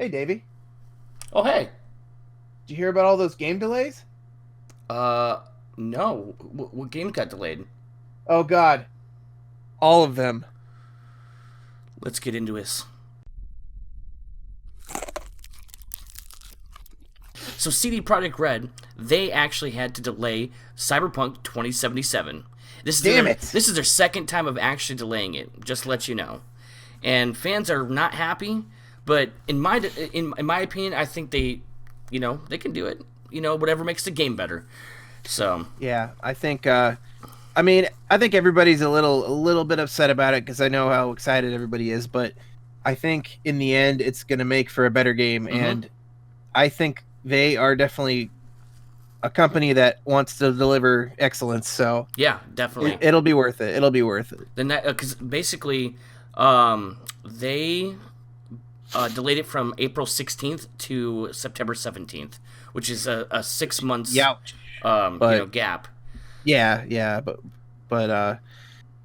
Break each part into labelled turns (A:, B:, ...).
A: Hey, Davey.
B: Oh, hey.
A: Did you hear about all those game delays?
B: Uh, no. What game got delayed?
A: Oh, God. All of them.
B: Let's get into this. So, CD Projekt Red, they actually had to delay Cyberpunk 2077.
A: Damn it.
B: This is their second time of actually delaying it. Just to let you know, and fans are not happy. But in my opinion, I think they can do it. Whatever makes the game better. So
A: Yeah, I think everybody's a little bit upset about it because I know how excited everybody is, but I think in the end it's going to make for a better game,
B: mm-hmm.
A: and I think they are definitely a company that wants to deliver excellence, so
B: Yeah, definitely.
A: it'll be worth it. It'll be worth it.
B: Then that because basically, they delayed it from April 16th to September 17th, which is a 6 months
A: Yeah, but
B: gap.
A: yeah, but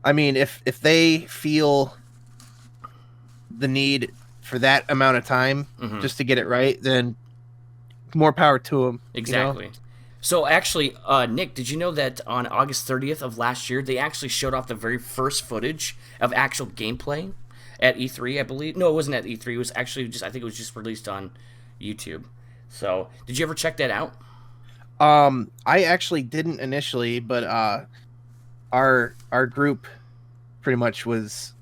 A: I mean, if they feel the need for that amount of time
B: Mm-hmm.
A: just to get it right, then more power to them. You know?
B: Exactly. So actually, Nick, did you know that on August 30th of last year, they actually showed off the very first footage of actual gameplay at E3, I believe. No, it wasn't at E3. It was actually just, I think it was just released on YouTube. So, did you ever check that out?
A: I actually didn't initially, but our group pretty much was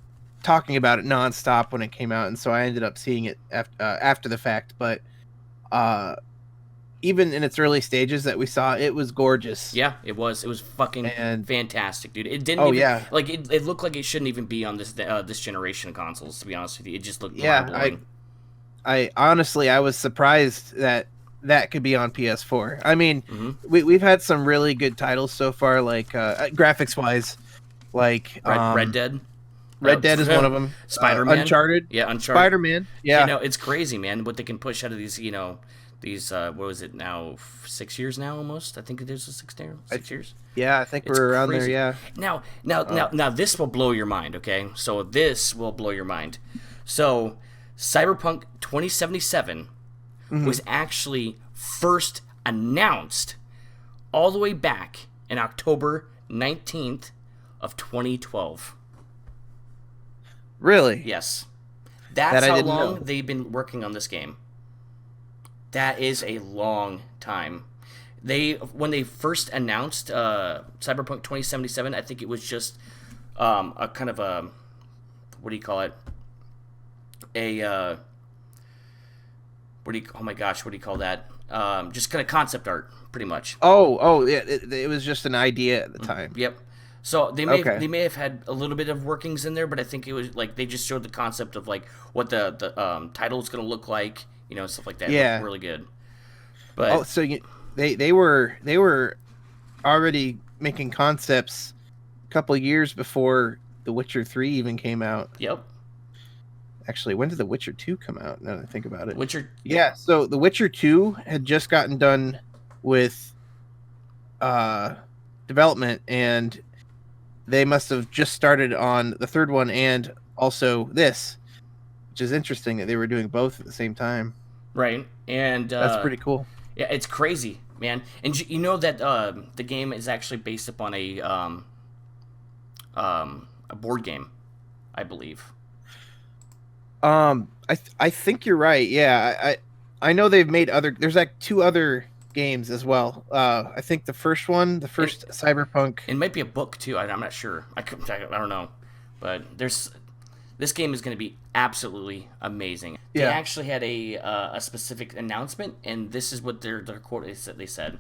A: talking about it nonstop when it came out, and so I ended up seeing it after the fact. But uh, even in its early stages that we saw, it was gorgeous.
B: Yeah, it was. It was fucking
A: And
B: fantastic, dude. It didn't
A: oh
B: even
A: yeah,
B: like it looked like it shouldn't even be on this generation of consoles. To be honest with you, it just looked mind
A: yeah, I
B: blowing.
A: I honestly I was surprised that that could be on PS4. I mean,
B: Mm-hmm.
A: we've had some really good titles so far, like graphics wise, like
B: Red Dead,
A: Red Dead is one of them.
B: Spider Man.
A: Uncharted,
B: Yeah, Uncharted.
A: Spider Man.
B: You
A: Yeah,
B: know, it's crazy, man. What they can push out of these what was it now? 6 years now, almost. I think it is 6 years.
A: I,
B: 6 years.
A: yeah, I think
B: It's
A: we're around there.
B: crazy.
A: Yeah.
B: Now, this will blow your mind. Okay, so this will blow your mind. So, Cyberpunk 2077
A: Mhm.
B: was actually first announced all the way back in October 19th of 2012.
A: Really?
B: Yes.
A: That
B: That's
A: I
B: how
A: didn't
B: long
A: know.
B: they've been working on this game. That is a long time. When they first announced Cyberpunk 2077, I think it was just a kind of a what do you call it? A oh my gosh, what do you call that? Just kind of concept art, pretty much.
A: Oh, yeah. It was just an idea at the time.
B: Yep. So
A: Okay.
B: they may have had a little bit of workings in there, but I think it was like they just showed the concept of like what the title is going to look like, stuff like that. It looked
A: Yeah.
B: really good.
A: Oh,
B: But
A: so they were already making concepts a couple of years before The Witcher 3 even came out.
B: yep,
A: Actually, when did The Witcher 2 come out? Now that I think about it.
B: Witcher.
A: Yeah, so The Witcher 2 had just gotten done with uh development, and they must have just started on the third one and also this, which is interesting that they were doing both at the same time.
B: Right, and
A: That's pretty cool.
B: yeah, it's crazy, man. And you know that the game is actually based upon a board game, I believe.
A: I think you're right. Yeah, I know they've made other. There's like two other games as well. I think the first one, the
B: It,
A: first Cyberpunk.
B: it might be a book too. I'm not sure. I don't know, but there's this game is going to be absolutely amazing. They
A: Yeah.
B: actually had a specific announcement, and this is what their quote is that they said. It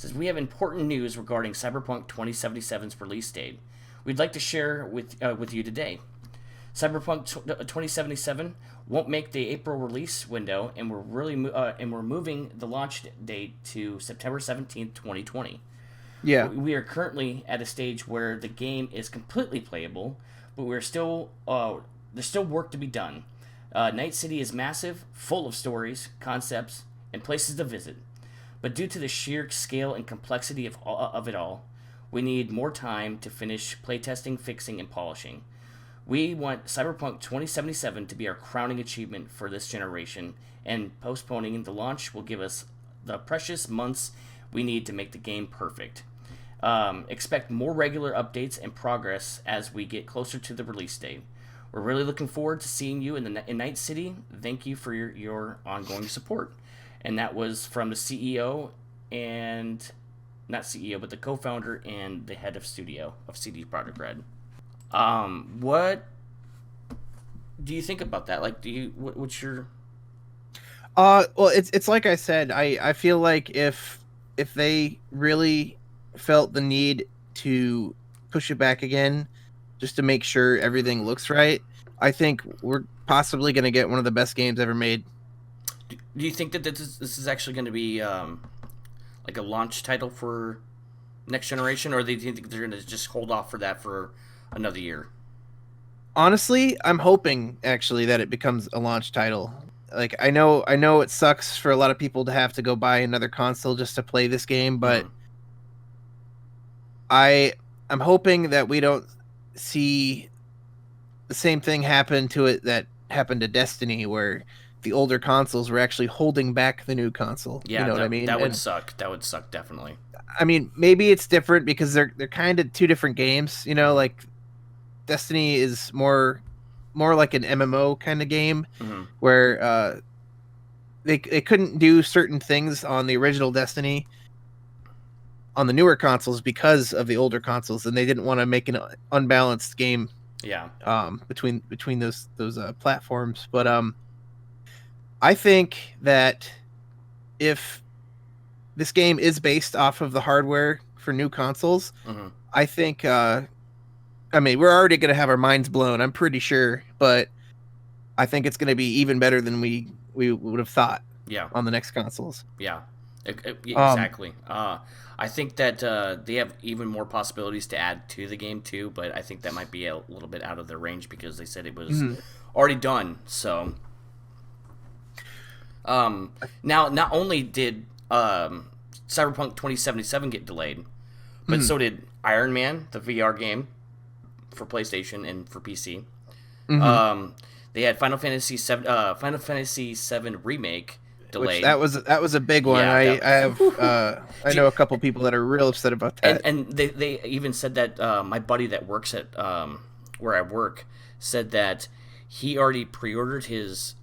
B: says, "We have important news regarding Cyberpunk 2077's release date. We'd like to share with you today. Cyberpunk 2077 won't make the April release window, and we're moving the launch date to September 17th, 2020.
A: Yeah.
B: We are currently at a stage where the game is completely playable, but we're still there's still work to be done. Night City is massive, full of stories, concepts, and places to visit. But due to the sheer scale and complexity of it all, we need more time to finish playtesting, fixing, and polishing. We want Cyberpunk 2077 to be our crowning achievement for this generation, and postponing the launch will give us the precious months we need to make the game perfect. Expect more regular updates and progress as we get closer to the release date. We're really looking forward to seeing you in Night City. Thank you for your ongoing support. And that was from the CEO and not CEO, but the co-founder and the head of studio of CD Projekt Red. What do you think about that? Like, what's your?
A: Well, it's like I said. I feel like if they really felt the need to push it back again, just to make sure everything looks right, I think we're possibly going to get one of the best games ever made.
B: Do you think that this is actually going to be like a launch title for next generation, or do you think they're going to just hold off for that for another year?
A: Honestly, I'm hoping actually that it becomes a launch title. Like I know it sucks for a lot of people to have to go buy another console just to play this game, but
B: Mm-hmm.
A: I I'm hoping that we don't see the same thing happen to it that happened to Destiny, where the older consoles were actually holding back the new console. You
B: Yeah,
A: know what I
B: that
A: mean?
B: that would
A: And
B: suck. That would suck definitely.
A: I mean, maybe it's different because they're kind of two different games. You know,
B: Mm-hmm.
A: like Destiny is more like an MMO kind of game,
B: Mm-hmm.
A: where they couldn't do certain things on the original Destiny on the newer consoles because of the older consoles, and they didn't want to make an unbalanced game
B: Yeah.
A: between those platforms. But I think that if this game is based off of the hardware for new consoles,
B: Mm-hmm.
A: I think I mean we're already going to have our minds blown. I'm pretty sure, but I think it's going to be even better than we would have thought
B: Yeah.
A: on the next consoles.
B: Yeah.
A: Um,
B: Exactly. I think that they have even more possibilities to add to the game too, but I think that might be a little bit out of their range because they said it was
A: mhm,
B: already done. So now, not only did Cyberpunk 2077 get delayed, but
A: mhm,
B: so did Iron Man, the VR game for PlayStation and for PC.
A: mhm.
B: Um, they had Final Fantasy 7 remake
A: Which
B: delayed.
A: that was a big one.
B: Yeah, that.
A: I have I
B: Do you-
A: know a couple people that are real upset about
B: and
A: that.
B: and they even said that my buddy that works at where I work said that he already pre-ordered his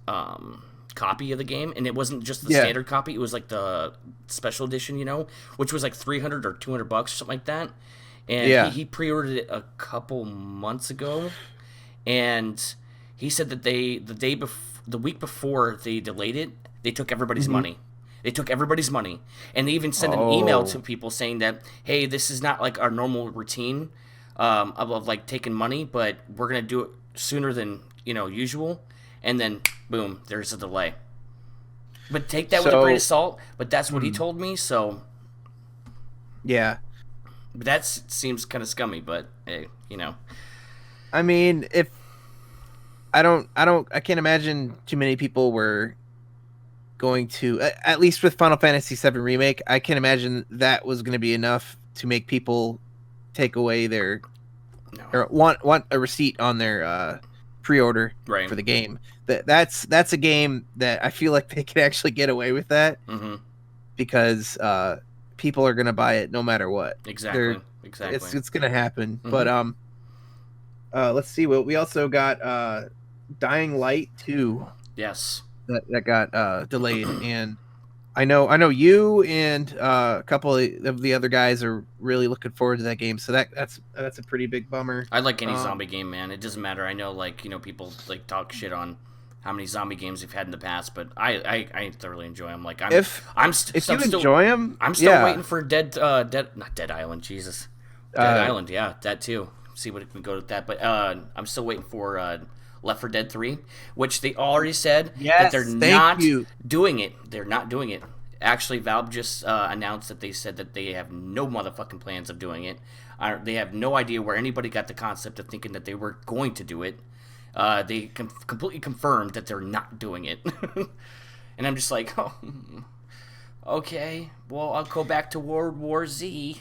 B: copy of the game, and it wasn't just the
A: Yeah,
B: standard copy; it was like the special edition, which was like 300 or $200 or something like that. And he,
A: yeah.
B: he pre-ordered it a couple months ago, and he said that the week before they delayed it, they took everybody's
A: Hmm.
B: money. They took everybody's money, and they even sent an email to
A: Oh,
B: people saying that, hey, this is not like our normal routine of like taking money, but we're gonna do it sooner than usual. And then boom, there's a delay. But take that with a grain of
A: so
B: salt. But that's what he
A: hmm,
B: told me. So
A: yeah.
B: that seems kind of scummy. But hey,
A: I mean, if I can't imagine too many people were going to at least with Final Fantasy VII remake. I can't imagine that was going to be enough to make people take away their
B: no,
A: or want a receipt on their pre-order
B: right?
A: for the game. That's a game that I feel like they could actually get away with that
B: Mm-hmm.
A: because people are gonna buy it no matter what.
B: Exactly.
A: They're
B: Exactly.
A: it's gonna happen.
B: Mm-hmm.
A: But let's see what we also got Dying Light 2
B: Yes.
A: that got delayed, and I know you and a couple of the other guys are really looking forward to that game. So that's a pretty big bummer.
B: I like any
A: Um,
B: zombie game, man. It doesn't matter. I know, like, people like talk shit on how many zombie games we've had in the past, but I thoroughly enjoy them. Like,
A: if
B: I'm
A: if
B: I'm
A: you
B: still
A: enjoy them,
B: I'm still
A: yeah.
B: waiting for not Dead Island, Jesus, Dead
A: Uh,
B: Island, yeah, that too. See what we go with that, but I'm still waiting for Left 4 Dead 3, which they already said that they're
A: yes, thank
B: not
A: you.
B: doing it. They're not doing it. Actually, Valve just announced that they said that they have no motherfucking plans of doing it. They have no idea where anybody got the concept of thinking that they were going to do it. They completely confirmed that they're not doing it. And I'm just like, oh, okay, well, I'll go back to World War Z.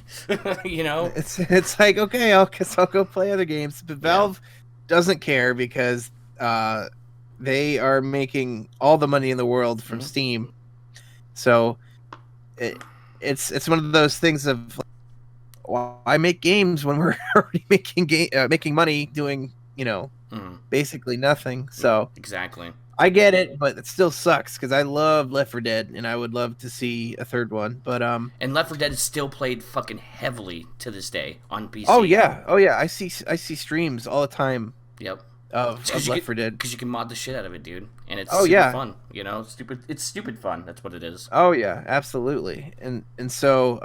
B: you know?
A: It's like okay, guess I'll go play other games. But
B: Yeah.
A: doesn't care because they are making all the money in the world from
B: Mm-hmm.
A: Steam. So it, it's one of those things of why make games when we're already making money doing
B: Mm-hmm.
A: basically nothing.
B: Yeah,
A: So
B: exactly.
A: I get it, but it still sucks because I love Left 4 Dead and I would love to see a third one. But
B: And Left 4 Dead is still played fucking heavily to this day on
A: oh
B: PC.
A: yeah, oh yeah, I see streams all the time
B: Yep.
A: of
B: Because
A: Left 4 Dead.
B: you can mod the shit out of it, dude, and it's
A: Oh
B: super
A: yeah,
B: fun. You know, stupid. It's stupid fun. That's what it is.
A: oh yeah, absolutely. And so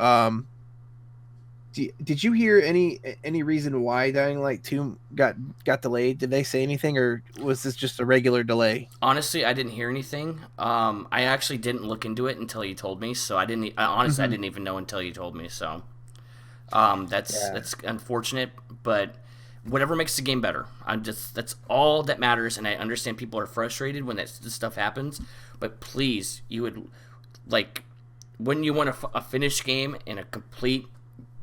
A: did you hear any reason why Dying Light 2 got delayed? Did they say anything, or was this just a regular delay?
B: Honestly, I didn't hear anything. I actually didn't look into it until you told me. So I didn't. Honestly, I
A: Hmm.
B: didn't even know until you told me. So
A: Yeah,
B: that's unfortunate, but whatever makes the game better. I'm just that's all that matters. And I understand people are frustrated when this stuff happens, but please, you would like wouldn't you want a finished game and a complete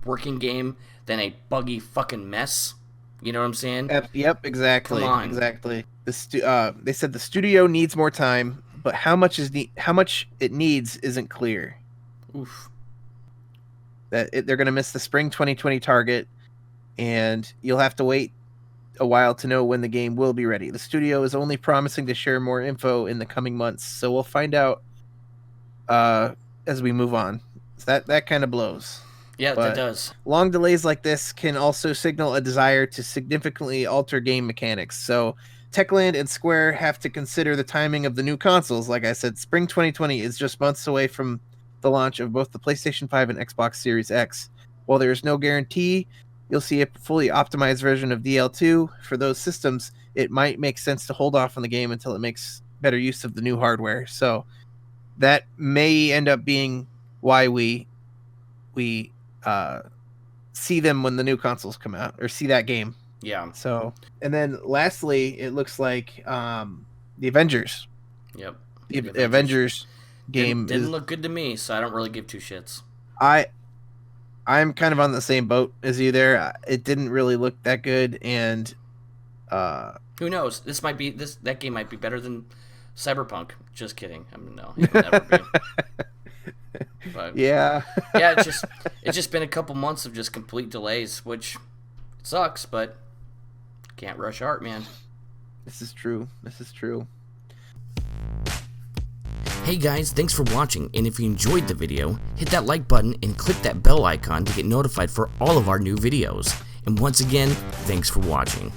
B: working game than a buggy fucking mess? You know what I'm saying?
A: yep,
B: Come
A: exactly,
B: on.
A: exactly. They said the studio needs more time, but how much it needs isn't clear.
B: Oof.
A: They're going to miss the spring 2020 target, and you'll have to wait a while to know when the game will be ready. The studio is only promising to share more info in the coming months, so we'll find out uh, as we move on. So that kind of blows.
B: Yeah, that
A: But
B: does.
A: long delays like this can also signal a desire to significantly alter game mechanics. So Techland and Square have to consider the timing of the new consoles. Like I said, spring 2020 is just months away from the launch of both the PlayStation 5 and Xbox Series X. While there is no guarantee you'll see a fully optimized version of DL2 for those systems, it might make sense to hold off on the game until it makes better use of the new hardware. So that may end up being why we uh see them when the new consoles come out or see that game.
B: Yeah.
A: So, and then lastly, it looks like the Avengers,
B: Yep.
A: the
B: The Avengers
A: Avengers
B: didn't
A: game
B: didn't
A: is
B: look good to me, so I don't really give two shits.
A: I I'm kind of on the same boat as you there. It didn't really look that good, and uh
B: Who knows? That game might be better than Cyberpunk. Just kidding. I mean, no, it'll never be. But
A: yeah.
B: yeah, it's just been a couple months of just complete delays, which sucks, but can't rush art, man.
A: This is true. This is true.
B: Hey guys, thanks for watching, and if you enjoyed the video, hit that like button and click that bell icon to get notified for all of our new videos. And once again, thanks for watching.